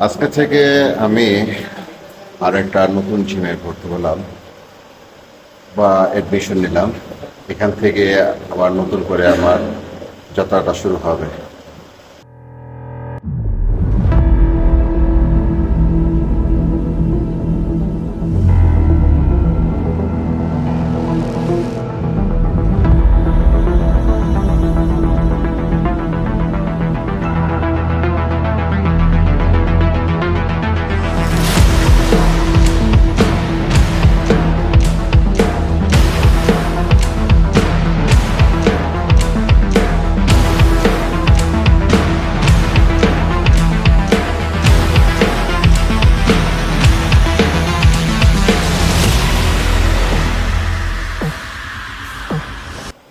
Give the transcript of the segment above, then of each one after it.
আজকে থেকে আমি আরেকটা নতুন জিমে ভর্তি হলাম বা অ্যাডমিশন নিলাম। এখান থেকে আবার নতুন করে আমার যাত্রাটা শুরু হবে।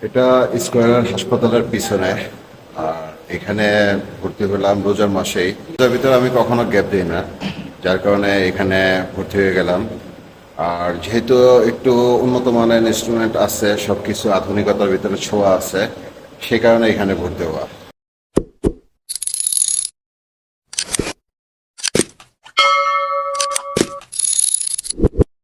এটা স্কয়ার হাসপাতালের পিছনে। আর এখানে ভর্তি হলাম রোজার মাসেই। রোজার ভিতরে আমি কখনো গ্যাপ দিই না, যার কারণে এখানে ভর্তি হয়ে গেলাম। আর যেহেতু একটু উন্নত মানের ইনস্ট্রুমেন্ট আছে, সবকিছু আধুনিকতার ভিতরে ছোঁয়া আছে, সে কারণে এখানে ভর্তি হওয়া।